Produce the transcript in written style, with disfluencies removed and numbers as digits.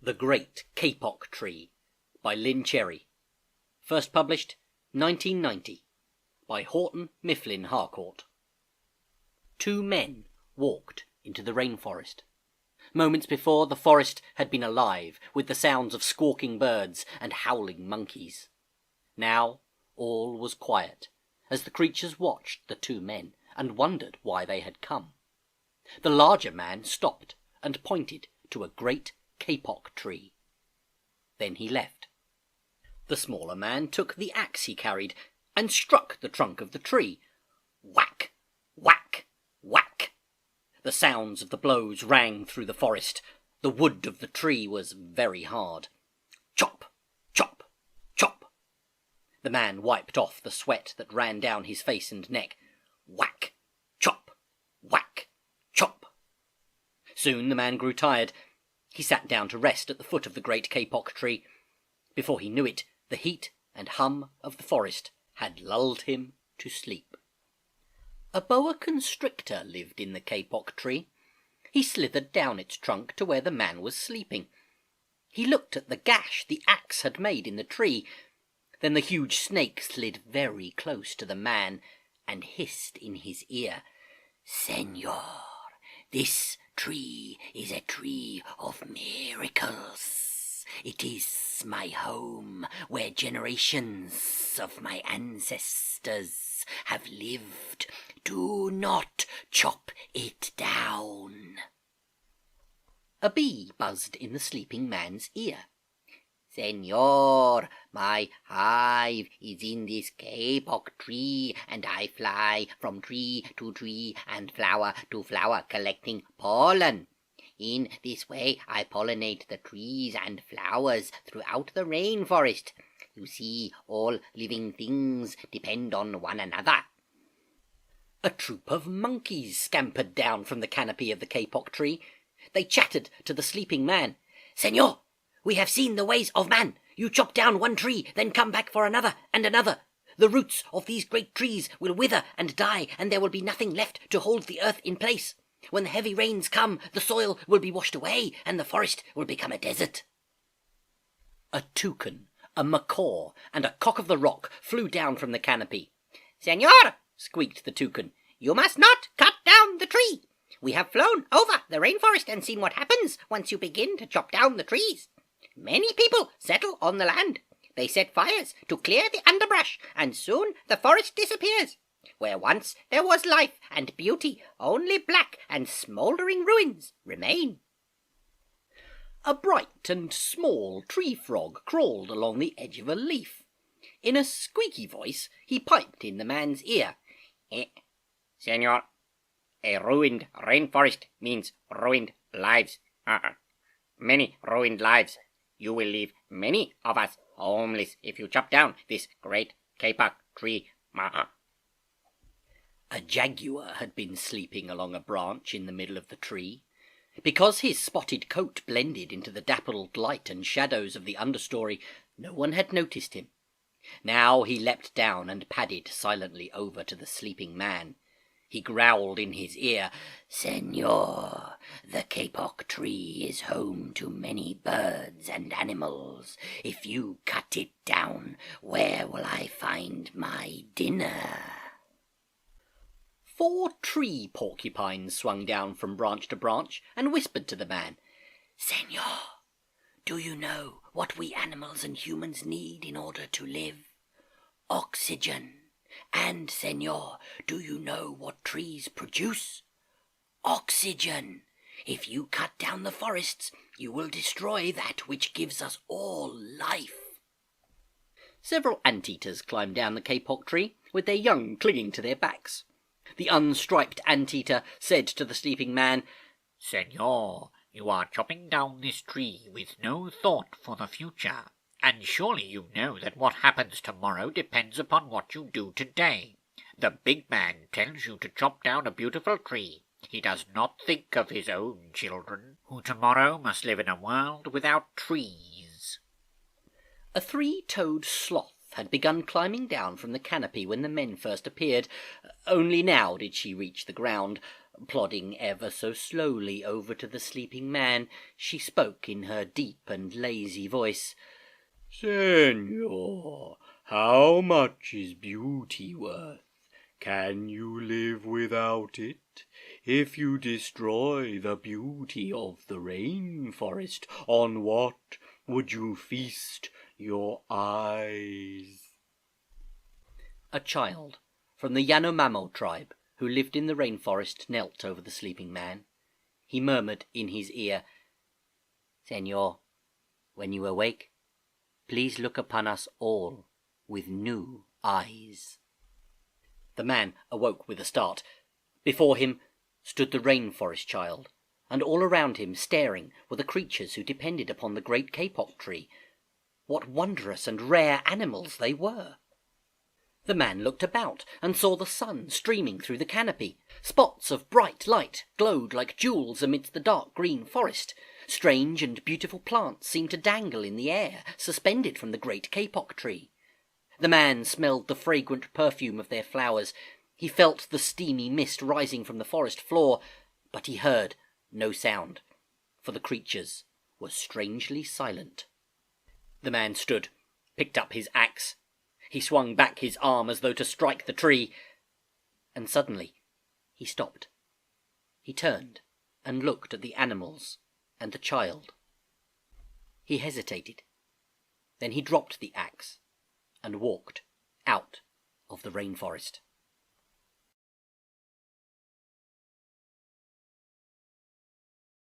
The Great Kapok Tree by Lynne. First published 1990 by Houghton Mifflin Harcourt. Two men walked into the rainforest. Moments before, the forest had been alive with the sounds of squawking birds and howling monkeys. Now all was quiet as the creatures watched the two men and wondered why they had come. The larger man stopped and pointed to a great kapok tree. Then he left. The smaller man took the axe he carried and struck the trunk of the tree. Whack! Whack! Whack! The sounds of the blows rang through the forest. The wood of the tree was very hard. Chop! Chop! Chop! The man wiped off the sweat that ran down his face and neck. Whack! Chop! Whack! Chop! Soon the man grew tired. He sat down to rest at the foot of the great kapok tree. Before he knew it, the heat and hum of the forest had lulled him to sleep. A boa constrictor lived in the kapok tree. He slithered down its trunk to where the man was sleeping. He looked at the gash the axe had made in the tree. Then the huge snake slid very close to the man and hissed in his ear, "Senor, this tree is a tree of miracles. It is my home where generations of my ancestors have lived. Do not chop it down." A bee buzzed in the sleeping man's ear. "Senor, my hive is in this kapok tree, and I fly from tree to tree and flower to flower collecting pollen. In this way I pollinate the trees and flowers throughout the rainforest. You see, all living things depend on one another." A troop of monkeys scampered down from the canopy of the kapok tree. They chattered to the sleeping man. "Senor, we have seen the ways of man. You chop down one tree, then come back for another and another. The roots of these great trees will wither and die, and there will be nothing left to hold the earth in place. When the heavy rains come, the soil will be washed away, and the forest will become a desert." A toucan, a macaw, and a cock of the rock flew down from the canopy. "Senor," squeaked the toucan, "you must not cut down the tree. We have flown over the rainforest and seen what happens once you begin to chop down the trees. Many people settle on the land. They set fires to clear the underbrush, and soon the forest disappears. Where once there was life and beauty, only black and smouldering ruins remain." A bright and small tree frog crawled along the edge of a leaf. In a squeaky voice, he piped in the man's ear. "Senor, a ruined rainforest means ruined lives. Many ruined lives. You will leave many of us homeless if you chop down this great kapok tree." A jaguar had been sleeping along a branch in the middle of the tree. Because his spotted coat blended into the dappled light and shadows of the understory, no one had noticed him. Now he leapt down and padded silently over to the sleeping man. He growled in his ear, "Senor, the kapok tree is home to many birds and animals. If you cut it down, where will I find my dinner?" 4 tree porcupines swung down from branch to branch and whispered to the man, "Senor, do you know what we animals and humans need in order to live? Oxygen. And, senor, do you know what trees produce? Oxygen. If you cut down the forests, you will destroy that which gives us all life." Several anteaters climbed down the kapok tree, with their young clinging to their backs. The unstriped anteater said to the sleeping man, "Senor, you are chopping down this tree with no thought for the future. And surely you know that what happens tomorrow depends upon what you do today. The big man tells you to chop down a beautiful tree. He does not think of his own children, who tomorrow must live in a world without trees." A 3-toed sloth had begun climbing down from the canopy when the men first appeared. Only now did she reach the ground. Plodding ever so slowly over to the sleeping man, she spoke in her deep and lazy voice. "Senor, how much is beauty worth? Can you live without it? If you destroy the beauty of the rainforest, on what would you feast your eyes?" A child from the Yanomamo tribe who lived in the rainforest knelt over the sleeping man. He murmured in his ear, "Senor, when you awake, please look upon us all with new eyes." The man awoke with a start. Before him stood the rainforest child, and all around him, staring, were the creatures who depended upon the great kapok tree. What wondrous and rare animals they were! The man looked about and saw the sun streaming through the canopy. Spots of bright light glowed like jewels amidst the dark green forest. Strange and beautiful plants seemed to dangle in the air, suspended from the great kapok tree. The man smelled the fragrant perfume of their flowers. He felt the steamy mist rising from the forest floor, but he heard no sound, for the creatures were strangely silent. The man stood, picked up his axe. He swung back his arm as though to strike the tree, and suddenly he stopped. He turned and looked at the animals and the child. He hesitated. Then he dropped the axe and walked out of the rainforest.